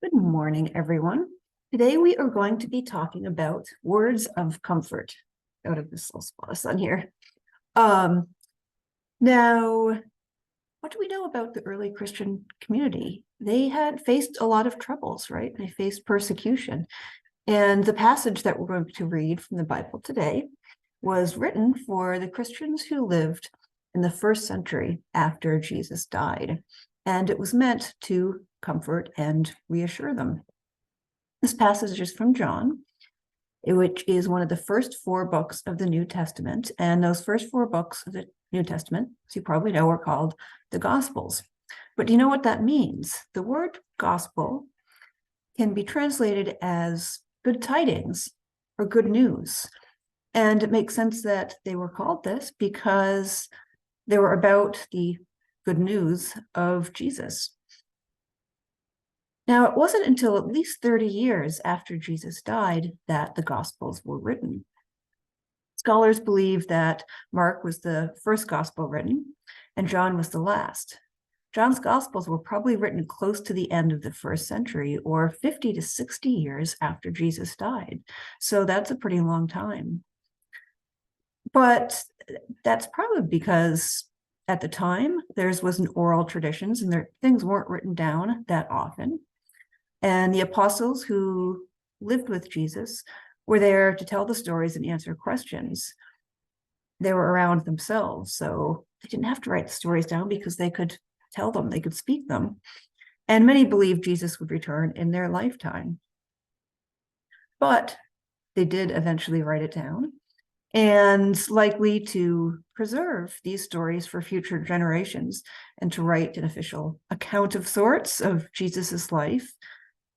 Good morning, everyone. Today we are going to be talking about words of comfort out of this little spot of sun here. Now, what do we know about the early Christian community? They had faced a lot of troubles, right? They faced persecution. And the passage that we're going to read from the Bible today was written for the Christians who lived in the first century after Jesus died. And it was meant to comfort and reassure them. This passage is from John, which is one of the first four books of the New Testament. And those first four books of the New Testament, as you probably know, are called the Gospels. But do you know what that means? The word gospel can be translated as good tidings or good news. And it makes sense that they were called this because they were about the good news of Jesus. Now, it wasn't until at least 30 years after Jesus died that the Gospels were written. Scholars believe that Mark was the first Gospel written and John was the last. John's Gospels were probably written close to the end of the first century, or 50 to 60 years after Jesus died. So that's a pretty long time. But that's probably because at the time, theirs wasn't oral traditions and things weren't written down that often. And the apostles who lived with Jesus were there to tell the stories and answer questions. They were around themselves, so they didn't have to write the stories down because they could tell them, they could speak them. And many believed Jesus would return in their lifetime. But they did eventually write it down, and likely to preserve these stories for future generations and to write an official account of sorts of Jesus's life,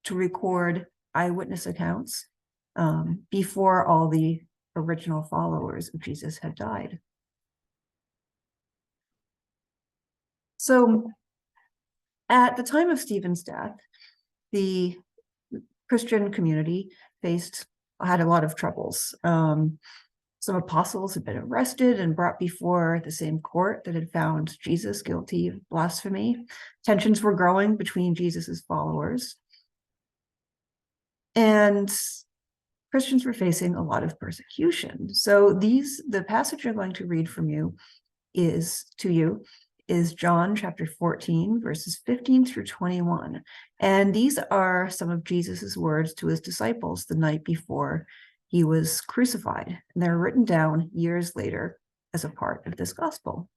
to record eyewitness accounts before all the original followers of Jesus had died. So at the time of Stephen's death, the Christian community had a lot of troubles. Some apostles had been arrested and brought before the same court that had found Jesus guilty of blasphemy. Tensions were growing between Jesus's followers. And Christians were facing a lot of persecution. So the passage I'm going to read to you is John chapter 14, verses 15 through 21. And these are some of Jesus's words to his disciples the night before he was crucified. And they're written down years later as a part of this gospel.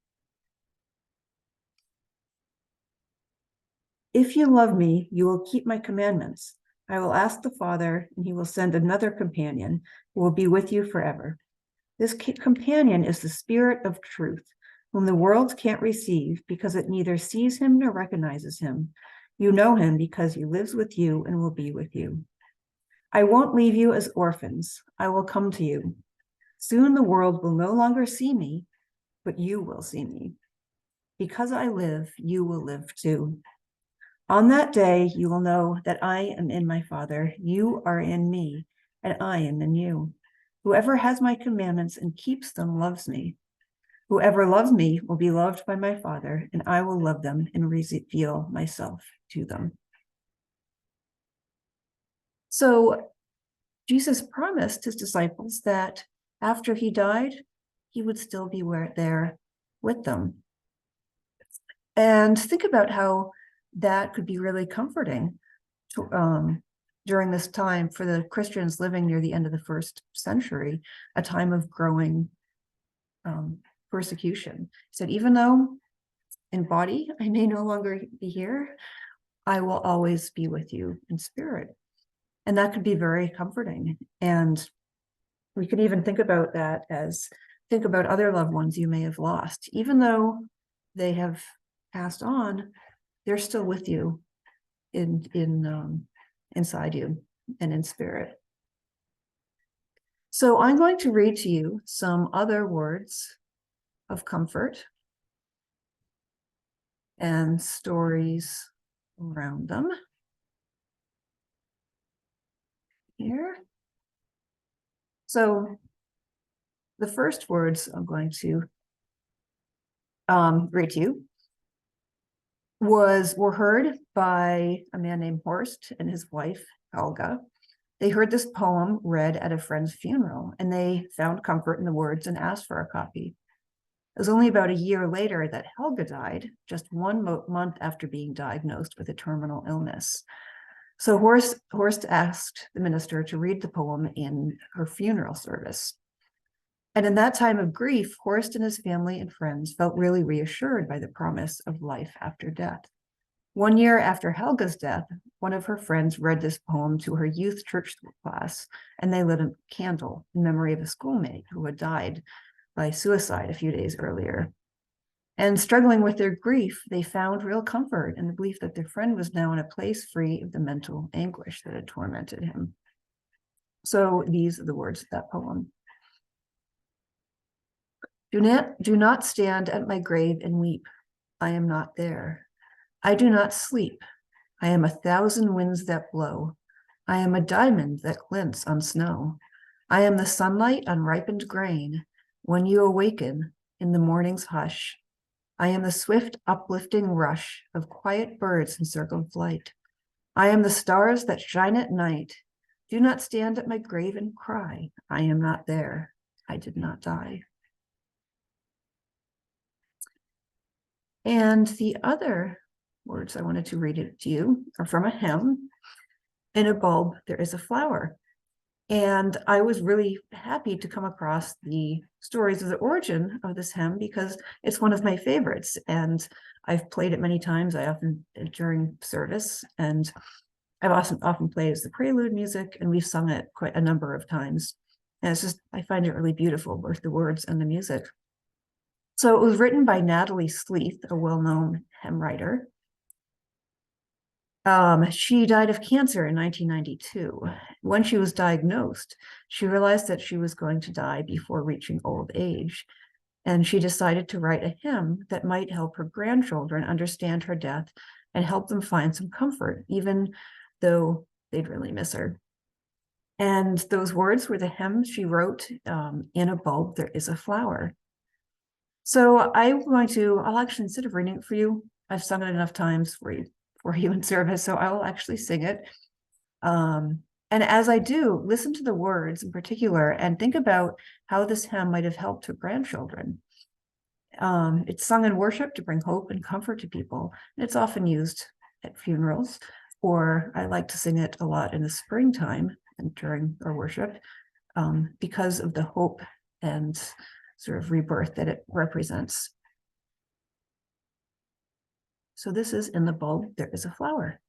If you love me, you will keep my commandments. I will ask the Father, and he will send another companion who will be with you forever. This companion is the Spirit of truth, whom the world can't receive because it neither sees him nor recognizes him. You know him because he lives with you and will be with you. I won't leave you as orphans. I will come to you. Soon the world will no longer see me, but you will see me. Because I live, you will live too. On that day, you will know that I am in my Father, you are in me, and I am in you. Whoever has my commandments and keeps them loves me. Whoever loves me will be loved by my Father, and I will love them and reveal myself to them. So Jesus promised his disciples that after he died, he would still be there with them. And think about how that could be really comforting during this time for the Christians living near the end of the first century, a time of growing persecution. He said, even though in body I may no longer be here, I will always be with you in spirit. And that could be very comforting. And we could even think about other loved ones you may have lost. Even though they have passed on, they're still with you inside you and in spirit. So I'm going to read to you some other words of comfort and stories around them. Here. So the first words I'm going to read to you were heard by a man named Horst and his wife, Helga. They heard this poem read at a friend's funeral, and they found comfort in the words and asked for a copy. It was only about a year later that Helga died, just 1 month after being diagnosed with a terminal illness. So Horst asked the minister to read the poem in her funeral service. And in that time of grief, Horst and his family and friends felt really reassured by the promise of life after death. 1 year after Helga's death, one of her friends read this poem to her youth church class, and they lit a candle in memory of a schoolmate who had died by suicide a few days earlier. And struggling with their grief, they found real comfort in the belief that their friend was now in a place free of the mental anguish that had tormented him. So these are the words of that poem. Do not stand at my grave and weep. I am not there. I do not sleep. I am 1,000 winds that blow. I am a diamond that glints on snow. I am the sunlight on ripened grain. When you awaken in the morning's hush, I am the swift uplifting rush of quiet birds in circled flight. I am the stars that shine at night. Do not stand at my grave and cry. I am not there. I did not die. And the other words I wanted to read it to you are from a hymn. In a bulb, there is a flower. And I was really happy to come across the stories of the origin of this hymn because it's one of my favorites. And I've played it many times. I often during service, and I've often played as the prelude music, and we've sung it quite a number of times. And it's just, I find it really beautiful, both the words and the music. So it was written by Natalie Sleeth, a well-known hymn writer. She died of cancer in 1992. When she was diagnosed, she realized that she was going to die before reaching old age. And she decided to write a hymn that might help her grandchildren understand her death and help them find some comfort, even though they'd really miss her. And those words were the hymn she wrote, in a bulb, there is a flower. So I'll actually, instead of reading it for you, I've sung it enough times for you in service, so I will actually sing it. And as I do, listen to the words in particular and think about how this hymn might have helped her grandchildren. It's sung in worship to bring hope and comfort to people. And it's often used at funerals, or I like to sing it a lot in the springtime and during our worship, because of the hope and sort of rebirth that it represents. So this is In the Bulb, There is a Flower.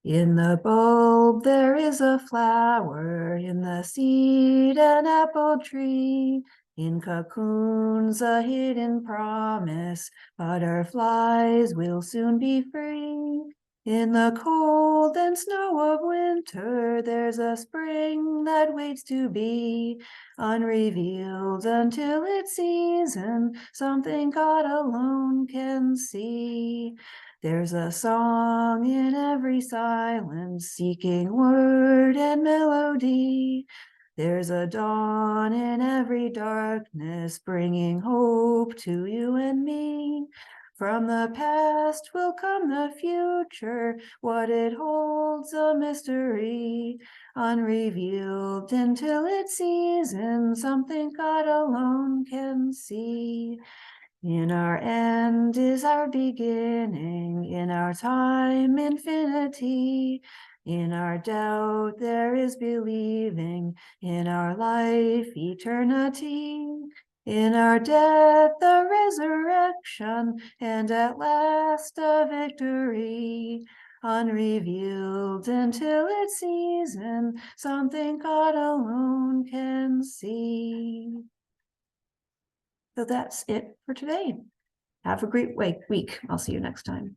In the bulb there is a flower, in the seed an apple tree, in cocoons a hidden promise, butterflies will soon be free. In the cold and snow of winter there's a spring that waits to be unrevealed until its season, something God alone can see. There's a song in every silence, seeking word and melody. There's a dawn in every darkness, bringing hope to you and me. From the past will come the future, what it holds a mystery, unrevealed until its season, something God alone can see. In our end is our beginning, in our time infinity. In our doubt there is believing, in our life eternity. In our death the resurrection, and at last a victory. Unrevealed until its season, something God alone can see. So that's it for today. Have a great week. I'll see you next time.